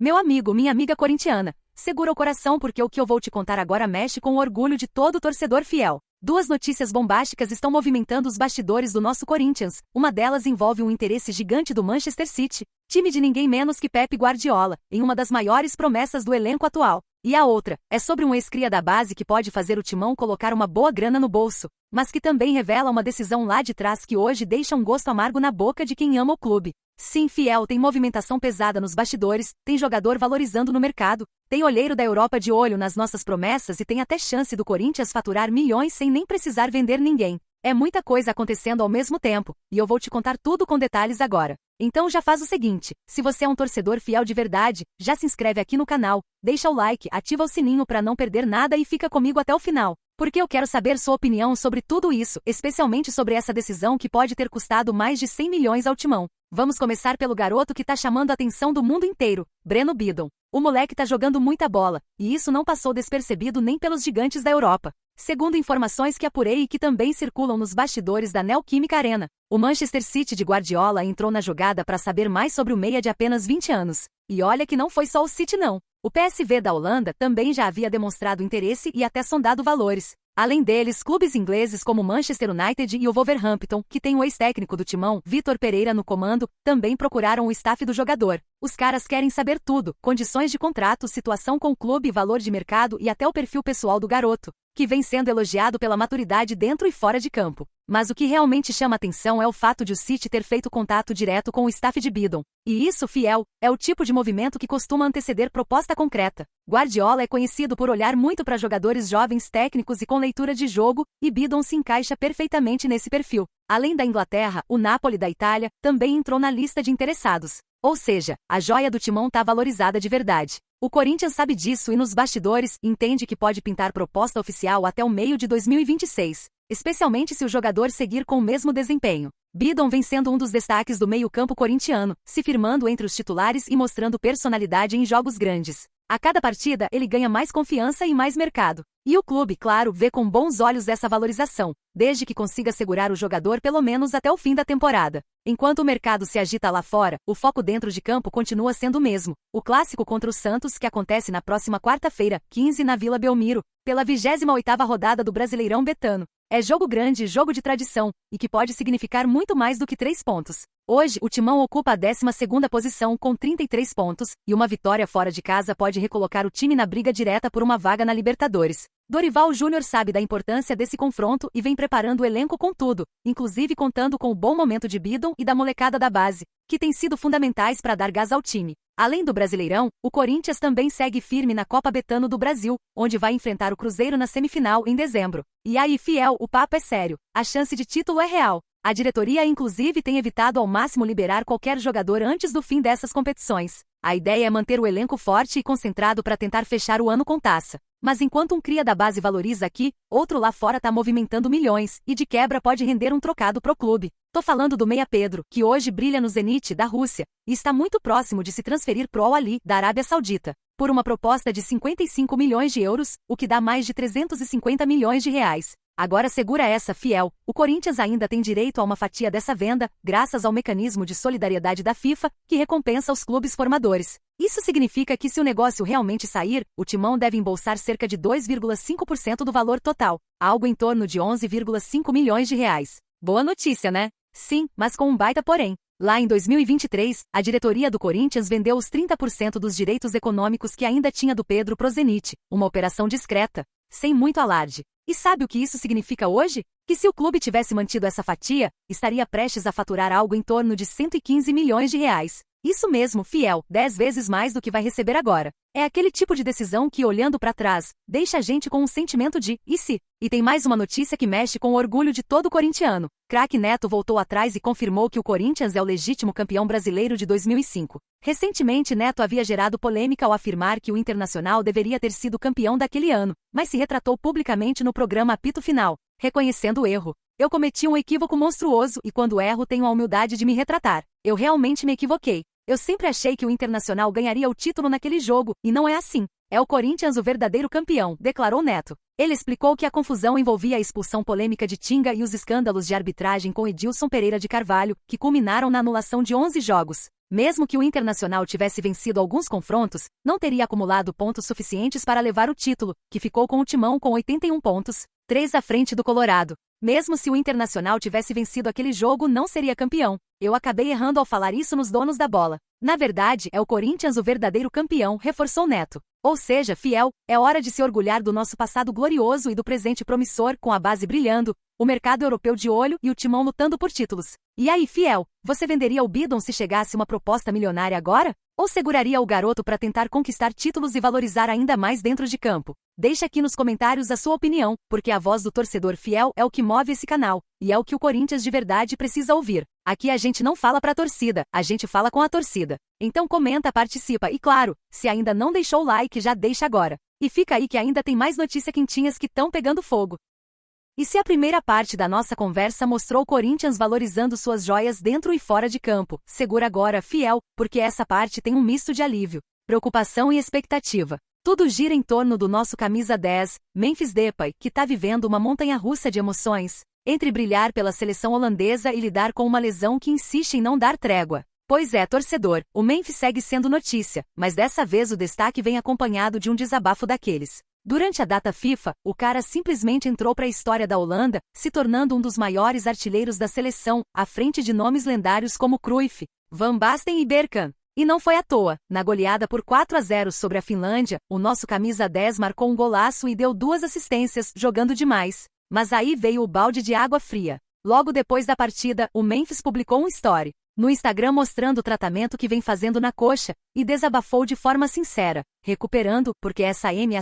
Meu amigo, minha amiga corintiana, segura o coração porque o que eu vou te contar agora mexe com o orgulho de todo torcedor fiel. Duas notícias bombásticas estão movimentando os bastidores do nosso Corinthians. Uma delas envolve um interesse gigante do Manchester City, time de ninguém menos que Pep Guardiola, em uma das maiores promessas do elenco atual. E a outra é sobre um ex-cria da base que pode fazer o timão colocar uma boa grana no bolso, mas que também revela uma decisão lá de trás que hoje deixa um gosto amargo na boca de quem ama o clube. Sim, fiel, tem movimentação pesada nos bastidores, tem jogador valorizando no mercado, tem olheiro da Europa de olho nas nossas promessas e tem até chance do Corinthians faturar milhões sem nem precisar vender ninguém. É muita coisa acontecendo ao mesmo tempo, e eu vou te contar tudo com detalhes agora. Então já faz o seguinte, se você é um torcedor fiel de verdade, já se inscreve aqui no canal, deixa o like, ativa o sininho para não perder nada e fica comigo até o final. Porque eu quero saber sua opinião sobre tudo isso, especialmente sobre essa decisão que pode ter custado mais de 100 milhões ao Timão. Vamos começar pelo garoto que tá chamando a atenção do mundo inteiro, Breno Bidon. O moleque tá jogando muita bola, e isso não passou despercebido nem pelos gigantes da Europa. Segundo informações que apurei e que também circulam nos bastidores da Neoquímica Arena, o Manchester City de Guardiola entrou na jogada para saber mais sobre o meia de apenas 20 anos. E olha que não foi só o City não. O PSV da Holanda também já havia demonstrado interesse e até sondado valores. Além deles, clubes ingleses como o Manchester United e o Wolverhampton, que tem o ex-técnico do Timão, Vitor Pereira no comando, também procuraram o staff do jogador. Os caras querem saber tudo, condições de contrato, situação com o clube, valor de mercado e até o perfil pessoal do garoto, que vem sendo elogiado pela maturidade dentro e fora de campo. Mas o que realmente chama atenção é o fato de o City ter feito contato direto com o staff de Bidon. E isso, fiel, é o tipo de movimento que costuma anteceder proposta concreta. Guardiola é conhecido por olhar muito para jogadores jovens técnicos e com leitura de jogo, e Bidon se encaixa perfeitamente nesse perfil. Além da Inglaterra, o Napoli da Itália também entrou na lista de interessados. Ou seja, a joia do timão tá valorizada de verdade. O Corinthians sabe disso e nos bastidores entende que pode pintar proposta oficial até o meio de 2026, especialmente se o jogador seguir com o mesmo desempenho. Bidon vem sendo um dos destaques do meio-campo corintiano, se firmando entre os titulares e mostrando personalidade em jogos grandes. A cada partida, ele ganha mais confiança e mais mercado. E o clube, claro, vê com bons olhos essa valorização, desde que consiga segurar o jogador pelo menos até o fim da temporada. Enquanto o mercado se agita lá fora, o foco dentro de campo continua sendo o mesmo. O clássico contra o Santos, que acontece na próxima quarta-feira, 15 na Vila Belmiro, pela 28ª rodada do Brasileirão Betano. É jogo grande, jogo de tradição, e que pode significar muito mais do que 3 pontos. Hoje, o Timão ocupa a 12ª posição com 33 pontos, e uma vitória fora de casa pode recolocar o time na briga direta por uma vaga na Libertadores. Dorival Júnior sabe da importância desse confronto e vem preparando o elenco com tudo, inclusive contando com o bom momento de Bidon e da molecada da base, que têm sido fundamentais para dar gás ao time. Além do Brasileirão, o Corinthians também segue firme na Copa Betano do Brasil, onde vai enfrentar o Cruzeiro na semifinal em dezembro. E aí, fiel, o papo é sério. A chance de título é real. A diretoria, inclusive, tem evitado ao máximo liberar qualquer jogador antes do fim dessas competições. A ideia é manter o elenco forte e concentrado para tentar fechar o ano com taça. Mas enquanto um cria da base valoriza aqui, outro lá fora tá movimentando milhões, e de quebra pode render um trocado pro clube. Tô falando do meia Pedro, que hoje brilha no Zenit da Rússia, e está muito próximo de se transferir pro Al-Ahly da Arábia Saudita, por uma proposta de 55 milhões de euros, o que dá mais de 350 milhões de reais. Agora segura essa, fiel, o Corinthians ainda tem direito a uma fatia dessa venda, graças ao mecanismo de solidariedade da FIFA, que recompensa os clubes formadores. Isso significa que se o negócio realmente sair, o Timão deve embolsar cerca de 2,5% do valor total, algo em torno de 11,5 milhões de reais. Boa notícia, né? Sim, mas com um baita porém. Lá em 2023, a diretoria do Corinthians vendeu os 30% dos direitos econômicos que ainda tinha do Pedro pro Zenit, uma operação discreta, sem muito alarde. E sabe o que isso significa hoje? Que se o clube tivesse mantido essa fatia, estaria prestes a faturar algo em torno de 115 milhões de reais. Isso mesmo, fiel, 10 vezes mais do que vai receber agora. É aquele tipo de decisão que, olhando para trás, deixa a gente com um sentimento de e se? E tem mais uma notícia que mexe com o orgulho de todo corintiano. Craque Neto voltou atrás e confirmou que o Corinthians é o legítimo campeão brasileiro de 2005. Recentemente, Neto havia gerado polêmica ao afirmar que o Internacional deveria ter sido campeão daquele ano, mas se retratou publicamente no programa Apito Final, reconhecendo o erro. Eu cometi um equívoco monstruoso e quando erro tenho a humildade de me retratar. Eu realmente me equivoquei. Eu sempre achei que o Internacional ganharia o título naquele jogo, e não é assim. É o Corinthians o verdadeiro campeão, declarou Neto. Ele explicou que a confusão envolvia a expulsão polêmica de Tinga e os escândalos de arbitragem com Edilson Pereira de Carvalho, que culminaram na anulação de 11 jogos. Mesmo que o Internacional tivesse vencido alguns confrontos, não teria acumulado pontos suficientes para levar o título, que ficou com o Timão com 81 pontos, 3 à frente do Colorado. Mesmo se o Internacional tivesse vencido aquele jogo, não seria campeão. Eu acabei errando ao falar isso nos donos da bola. Na verdade, é o Corinthians o verdadeiro campeão, reforçou Neto. Ou seja, Fiel, é hora de se orgulhar do nosso passado glorioso e do presente promissor, com a base brilhando, o mercado europeu de olho e o Timão lutando por títulos. E aí, Fiel, você venderia o Bidon se chegasse uma proposta milionária agora? Ou seguraria o garoto para tentar conquistar títulos e valorizar ainda mais dentro de campo? Deixa aqui nos comentários a sua opinião, porque a voz do torcedor fiel é o que move esse canal, e é o que o Corinthians de verdade precisa ouvir. Aqui a gente não fala pra torcida, a gente fala com a torcida. Então comenta, participa e claro, se ainda não deixou o like, já deixa agora. E fica aí que ainda tem mais notícias quentinhas que estão pegando fogo. E se a primeira parte da nossa conversa mostrou o Corinthians valorizando suas joias dentro e fora de campo, segura agora, Fiel, porque essa parte tem um misto de alívio, preocupação e expectativa. Tudo gira em torno do nosso camisa 10, Memphis Depay, que tá vivendo uma montanha-russa de emoções, entre brilhar pela seleção holandesa e lidar com uma lesão que insiste em não dar trégua. Pois é, torcedor, o Memphis segue sendo notícia, mas dessa vez o destaque vem acompanhado de um desabafo daqueles. Durante a data FIFA, o cara simplesmente entrou para a história da Holanda, se tornando um dos maiores artilheiros da seleção, à frente de nomes lendários como Cruyff, Van Basten e Bergkamp. E não foi à toa, na goleada por 4-0 sobre a Finlândia, o nosso camisa 10 marcou um golaço e deu 2 assistências, jogando demais. Mas aí veio o balde de água fria. Logo depois da partida, o Memphis publicou um story no Instagram mostrando o tratamento que vem fazendo na coxa, e desabafou de forma sincera, recuperando, porque essa M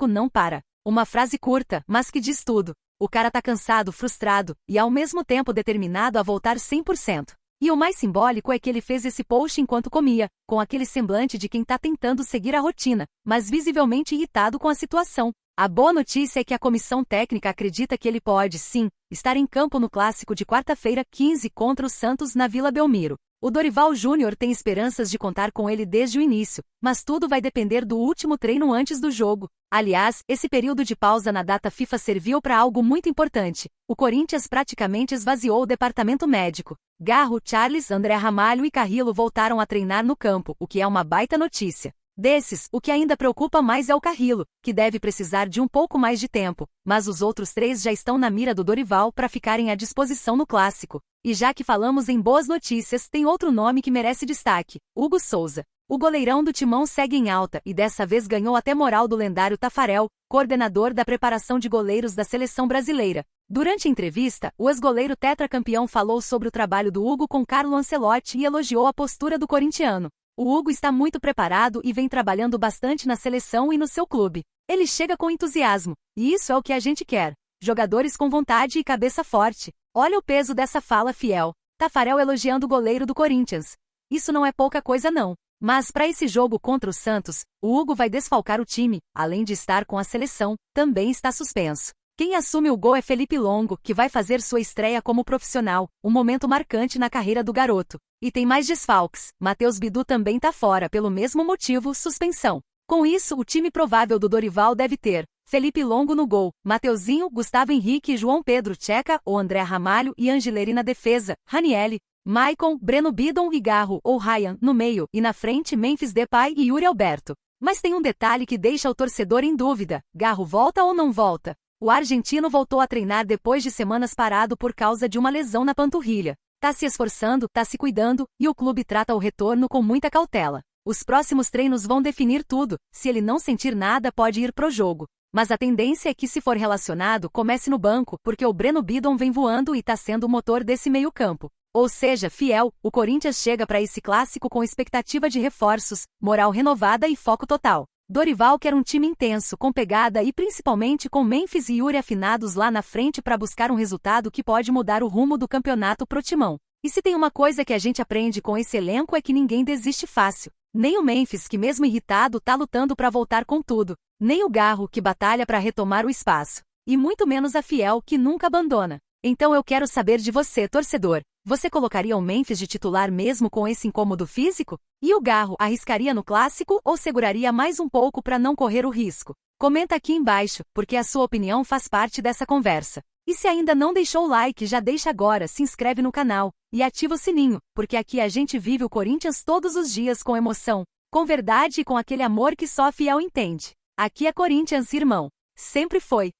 não para. Uma frase curta, mas que diz tudo. O cara tá cansado, frustrado, e ao mesmo tempo determinado a voltar 100%. E o mais simbólico é que ele fez esse post enquanto comia, com aquele semblante de quem tá tentando seguir a rotina, mas visivelmente irritado com a situação. A boa notícia é que a comissão técnica acredita que ele pode, sim, estar em campo no clássico de quarta-feira 15 contra o Santos na Vila Belmiro. O Dorival Júnior tem esperanças de contar com ele desde o início, mas tudo vai depender do último treino antes do jogo. Aliás, esse período de pausa na data FIFA serviu para algo muito importante. O Corinthians praticamente esvaziou o departamento médico. Garro, Charles, André Ramalho e Carrillo voltaram a treinar no campo, o que é uma baita notícia. Desses, o que ainda preocupa mais é o Carrillo, que deve precisar de um pouco mais de tempo, mas os outros 3 já estão na mira do Dorival para ficarem à disposição no clássico. E já que falamos em boas notícias, tem outro nome que merece destaque, Hugo Souza. O goleirão do Timão segue em alta e dessa vez ganhou até moral do lendário Tafarel, coordenador da preparação de goleiros da seleção brasileira. Durante a entrevista, o ex-goleiro tetracampeão falou sobre o trabalho do Hugo com Carlo Ancelotti e elogiou a postura do corintiano. O Hugo está muito preparado e vem trabalhando bastante na seleção e no seu clube. Ele chega com entusiasmo, e isso é o que a gente quer. Jogadores com vontade e cabeça forte. Olha o peso dessa fala, Fiel. Tafarel elogiando o goleiro do Corinthians. Isso não é pouca coisa não. Mas para esse jogo contra o Santos, o Hugo vai desfalcar o time, além de estar com a seleção, também está suspenso. Quem assume o gol é Felipe Longo, que vai fazer sua estreia como profissional, um momento marcante na carreira do garoto. E tem mais desfalques, Matheus Bidu também tá fora pelo mesmo motivo, suspensão. Com isso, o time provável do Dorival deve ter Felipe Longo no gol, Mateuzinho, Gustavo Henrique e João Pedro Tcheca, ou André Ramalho e Angeleri na defesa, Ranielli, Maicon, Breno Bidon e Garro ou Ryan no meio, e na frente Memphis Depay e Yuri Alberto. Mas tem um detalhe que deixa o torcedor em dúvida, Garro volta ou não volta? O argentino voltou a treinar depois de semanas parado por causa de uma lesão na panturrilha. Tá se esforçando, tá se cuidando, e o clube trata o retorno com muita cautela. Os próximos treinos vão definir tudo, se ele não sentir nada pode ir pro jogo. Mas a tendência é que se for relacionado comece no banco, porque o Breno Bidon vem voando e tá sendo o motor desse meio campo. Ou seja, Fiel, o Corinthians chega para esse clássico com expectativa de reforços, moral renovada e foco total. Dorival quer um time intenso, com pegada e principalmente com Memphis e Yuri afinados lá na frente para buscar um resultado que pode mudar o rumo do campeonato pro Timão. E se tem uma coisa que a gente aprende com esse elenco é que ninguém desiste fácil. Nem o Memphis, que mesmo irritado tá lutando para voltar com tudo. Nem o Garro, que batalha para retomar o espaço. E muito menos a Fiel, que nunca abandona. Então eu quero saber de você, torcedor. Você colocaria o Memphis de titular mesmo com esse incômodo físico? E o Garro arriscaria no clássico ou seguraria mais um pouco para não correr o risco? Comenta aqui embaixo, porque a sua opinião faz parte dessa conversa. E se ainda não deixou o like, já deixa agora, se inscreve no canal e ativa o sininho, porque aqui a gente vive o Corinthians todos os dias com emoção, com verdade e com aquele amor que só fiel entende. Aqui é Corinthians, irmão. Sempre foi.